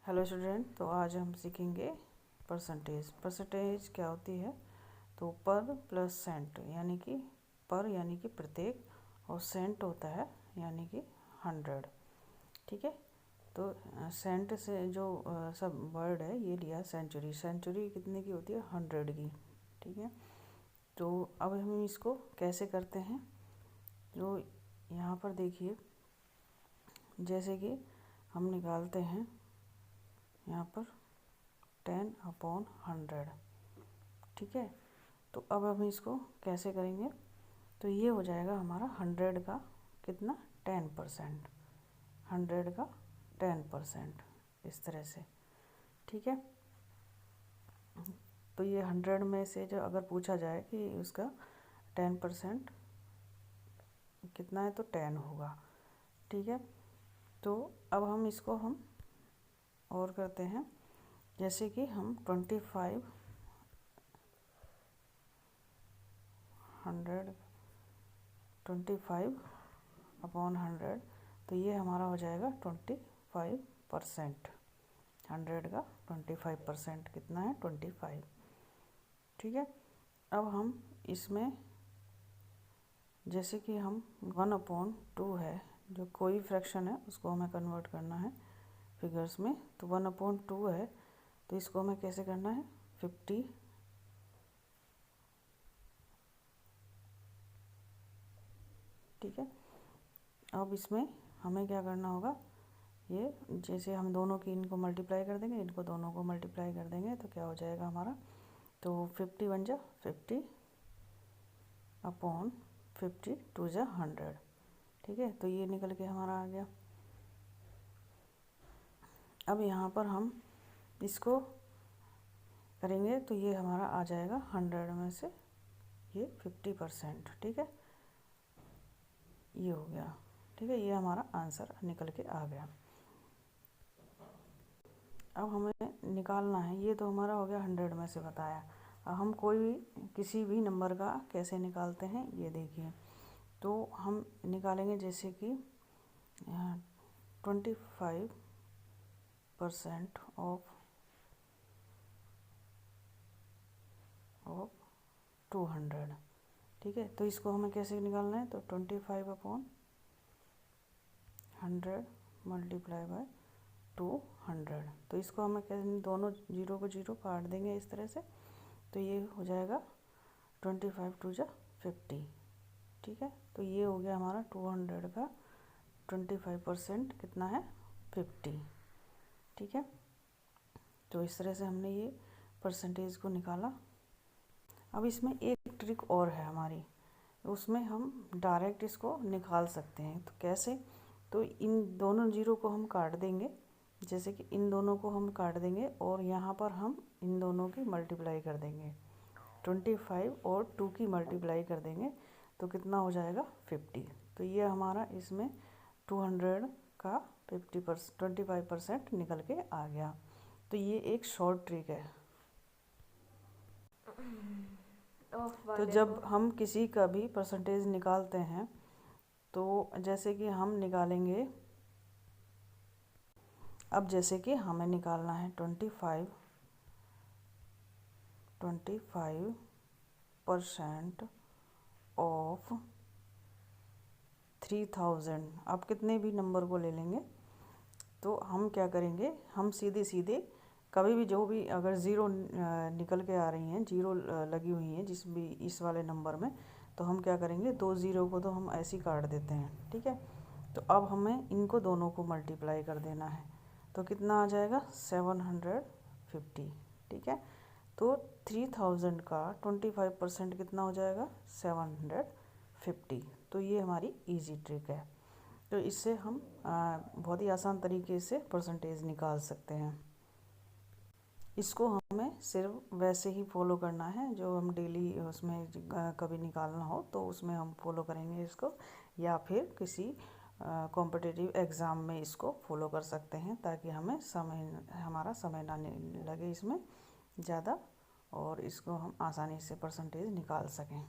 Hello student, तो आज हम सीखेंगे परसेंटेज। परसेंटेज क्या होती है? तो पर प्लस सेंट यानी कि पर यानी कि प्रत्येक, और सेंट होता है यानी कि 100। ठीक है। तो सेंट से जो सब वर्ड है ये लिया सेंचुरी। सेंचुरी कितने की होती है? 100 की। ठीक है। तो अब हम इसको कैसे करते हैं? तो यहाँ पर देखिए, जैसे कि हम निकालते हैं यहाँ पर 10/100। ठीक है। तो अब हम इसको कैसे करेंगे? तो ये हो जाएगा हमारा 100 का कितना? 10%। 100 का 10%, इस तरह से। ठीक है। तो ये 100 में से जो अगर पूछा जाए कि उसका 10% कितना है, तो 10 होगा। ठीक है। तो अब हम इसको और करते हैं, जैसे कि हम 25 अपॉन 100, तो ये हमारा हो जाएगा 25%। 100 का 25% कितना है? 25। ठीक है। अब हम इसमें जैसे कि हम 1/2 है, जो कोई फ्रैक्शन है उसको हमें कन्वर्ट करना है फिगर्स में। तो 1/2 है, तो इसको हमें कैसे करना है? 50। ठीक है। अब इसमें हमें क्या करना होगा? ये जैसे हम दोनों की इनको मल्टीप्लाई कर देंगे, इनको दोनों को मल्टीप्लाई कर देंगे, तो क्या हो जाएगा हमारा? तो 50 बन जा 50 अपॉन 50 2 जा 100। ठीक है। तो ये निकल के हमारा आ गया। अब यहाँ पर हम इसको करेंगे तो ये हमारा आ जाएगा 100 में से ये 50%। ठीक है। ये हो गया। ठीक है। ये हमारा आंसर निकल के आ गया। अब हमें निकालना है, ये तो हमारा हो गया 100 में से बताया। अब हम कोई भी किसी भी नंबर का कैसे निकालते हैं ये देखिए। तो हम निकालेंगे जैसे कि 25% ऑफ 200। ठीक है। तो इसको हमें कैसे निकालना है? तो 25/100 मल्टीप्लाई बाय 200। तो इसको हमें कैसे, दोनों जीरो को जीरो काट देंगे इस तरह से, तो ये हो जाएगा 25 2 जा 50। ठीक है। तो ये हो गया हमारा 200 का 25% कितना है? 50। ठीक है। तो इस तरह से हमने ये परसेंटेज को निकाला। अब इसमें एक ट्रिक और है हमारी, उसमें हम डायरेक्ट इसको निकाल सकते हैं। तो कैसे? तो इन दोनों जीरो को हम काट देंगे, जैसे कि इन दोनों को हम काट देंगे और यहाँ पर हम इन दोनों की मल्टीप्लाई कर देंगे। 25 और 2 की मल्टीप्लाई कर देंगे, तो कितना हो जाएगा? 50। तो ये हमारा इसमें 200 का 25% निकल के आ गया। तो ये एक शॉर्ट ट्रिक है। तो जब हम किसी का भी परसेंटेज निकालते हैं, तो जैसे कि हम निकालेंगे, अब जैसे कि हमें निकालना है 25% ऑफ 3000। आप कितने भी नंबर को ले लेंगे, तो हम क्या करेंगे? हम सीधे सीधे कभी भी जो भी अगर ज़ीरो निकल के आ रही हैं, जीरो लगी हुई हैं जिस भी इस वाले नंबर में, तो हम क्या करेंगे? 2 ज़ीरो को तो हम ऐसे ही काट देते हैं। ठीक है। तो अब हमें इनको दोनों को मल्टीप्लाई कर देना है, तो कितना आ जाएगा? 750। ठीक है। तो 3000 का 25% कितना हो जाएगा? 750। तो ये हमारी इजी ट्रिक है। तो इससे हम बहुत ही आसान तरीके से परसेंटेज निकाल सकते हैं। इसको हमें सिर्फ वैसे ही फॉलो करना है जो हम डेली उसमें कभी निकालना हो तो उसमें हम फॉलो करेंगे इसको, या फिर किसी कॉम्पिटिटिव एग्ज़ाम में इसको फॉलो कर सकते हैं, ताकि हमारा समय ना लगे इसमें ज़्यादा, और इसको हम आसानी से परसेंटेज निकाल सकें।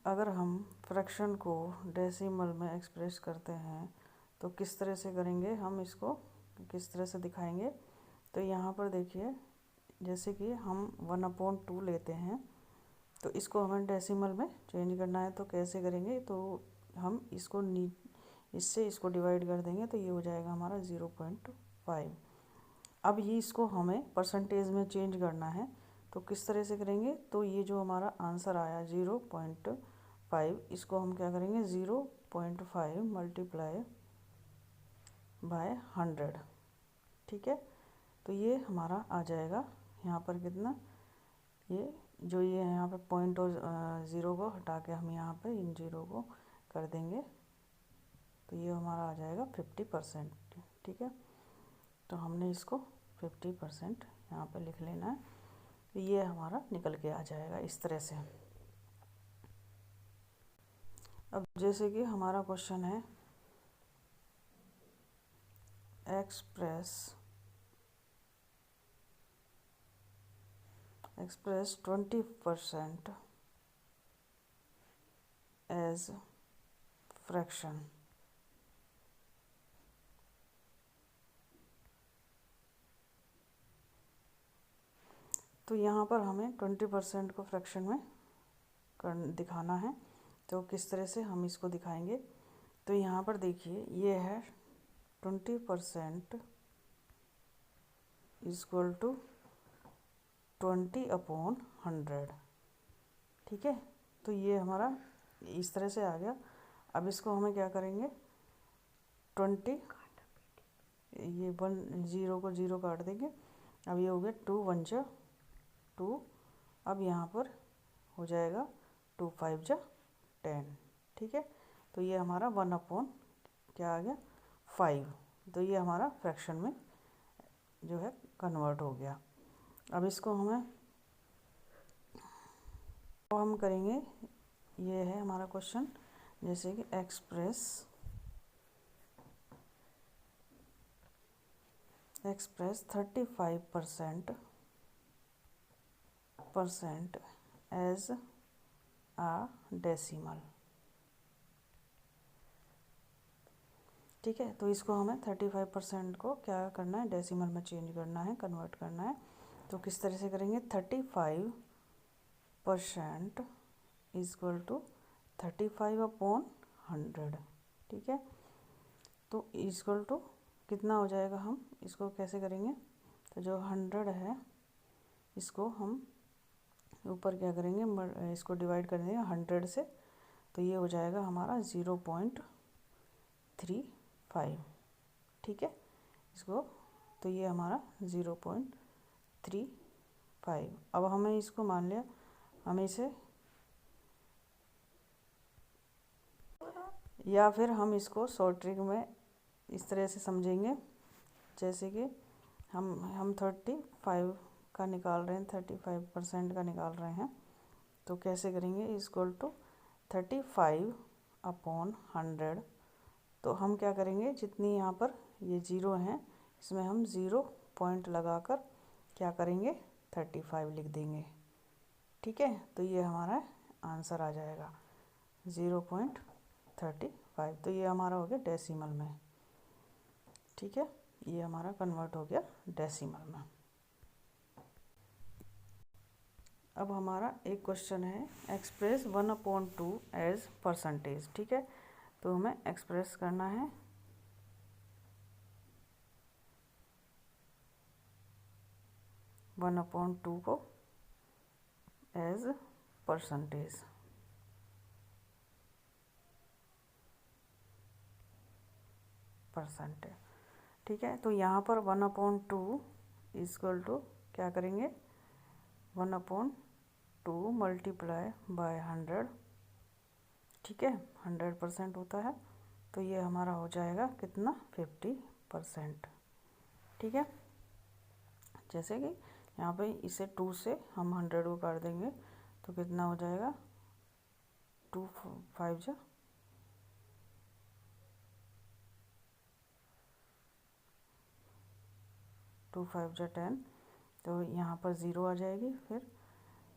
अगर हम फ्रैक्शन को डेसिमल में एक्सप्रेस करते हैं, तो किस तरह से करेंगे हम इसको, किस तरह से दिखाएंगे। तो यहाँ पर देखिए, जैसे कि हम 1/2 लेते हैं, तो इसको हमें डेसिमल में चेंज करना है। तो कैसे करेंगे, तो हम इसको इससे इसको डिवाइड कर देंगे, तो ये हो जाएगा हमारा 0.5। अब ये इसको हमें परसेंटेज में चेंज करना है, तो किस तरह से करेंगे। तो ये जो हमारा आंसर आया 0.5, इसको हम क्या करेंगे, 0.5 मल्टीप्लाई बाय 100, ठीक है। तो ये हमारा आ जाएगा यहाँ पर कितना, ये जो ये यहाँ पे पॉइंट और 0 को हटा के हम यहाँ पे इन 0 को कर देंगे, तो ये हमारा आ जाएगा 50%, ठीक है। तो हमने इसको 50% यहाँ पे लिख लेना है, तो ये हमारा निकल के आ जाएगा इस तरह से। अब जैसे कि हमारा क्वेश्चन है, एक्सप्रेस 20% एज फ्रैक्शन। तो यहाँ पर हमें 20% को फ्रैक्शन में दिखाना है। तो किस तरह से हम इसको दिखाएंगे, तो यहाँ पर देखिए ये है 20% इक्वल टू 20/100, ठीक है। तो ये हमारा इस तरह से आ गया। अब इसको हमें क्या करेंगे, 20, ये 0 को 0 काट देंगे। अब ये हो गया 2 1 जा 2, अब यहाँ पर हो जाएगा 2 5 जा 10, ठीक है। तो ये हमारा 1/, क्या आ गया, 5। तो ये हमारा फ्रैक्शन में जो है कन्वर्ट हो गया। अब इसको हम करेंगे, ये है हमारा क्वेश्चन, जैसे कि एक्सप्रेस 35% एज आ डेसिमल, ठीक है। तो इसको हमें 35% को क्या करना है, डेसिमल में चेंज करना है, कन्वर्ट करना है। तो किस तरह से करेंगे, 35% इक्वल टू 35/100, ठीक है। तो इक्वल टू कितना हो जाएगा, हम इसको कैसे करेंगे, तो जो 100 है इसको हम ऊपर क्या करेंगे, इसको डिवाइड कर देंगे 100 से, तो ये हो जाएगा हमारा 0.35, ठीक है। इसको, तो ये हमारा 0.35। अब हमें इसको मान लिया, हमें इसे, या फिर हम इसको शॉर्ट ट्रिक में इस तरह से समझेंगे, जैसे कि हम 35 का निकाल रहे हैं, 35% का निकाल रहे हैं। तो कैसे करेंगे, इक्वल टू 35/100। तो हम क्या करेंगे, जितनी यहाँ पर ये 0 हैं, इसमें हम 0 पॉइंट लगाकर क्या करेंगे, 35 लिख देंगे, ठीक है। तो ये हमारा आंसर आ जाएगा 0.35। तो ये हमारा हो गया डेसिमल में, ठीक है। ये हमारा कन्वर्ट हो गया डेसिमल में। अब हमारा एक क्वेश्चन है, एक्सप्रेस 1/2 एज परसेंटेज, ठीक है। तो हमें एक्सप्रेस करना है 1/2 को एज परसेंटेज, ठीक है। तो यहाँ पर 1/2 इक्वल टू क्या करेंगे, 1/2 मल्टीप्लाई बाय 100, ठीक है। 100% होता है, तो ये हमारा हो जाएगा कितना, 50%, ठीक है। जैसे कि यहाँ पे इसे 2 से हम 100 को काट देंगे, तो कितना हो जाएगा, 2 5 जा 2 5 जा 10, तो यहाँ पर 0 आ जाएगी फिर,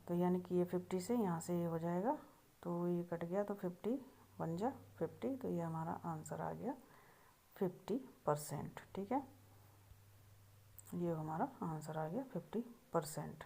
तो यानी कि ये 50 से यहाँ से ये हो जाएगा, तो ये कट गया, तो 50 1 जा 50, तो ये हमारा आंसर आ गया 50%। ठीक है, ये हमारा आंसर आ गया 50%।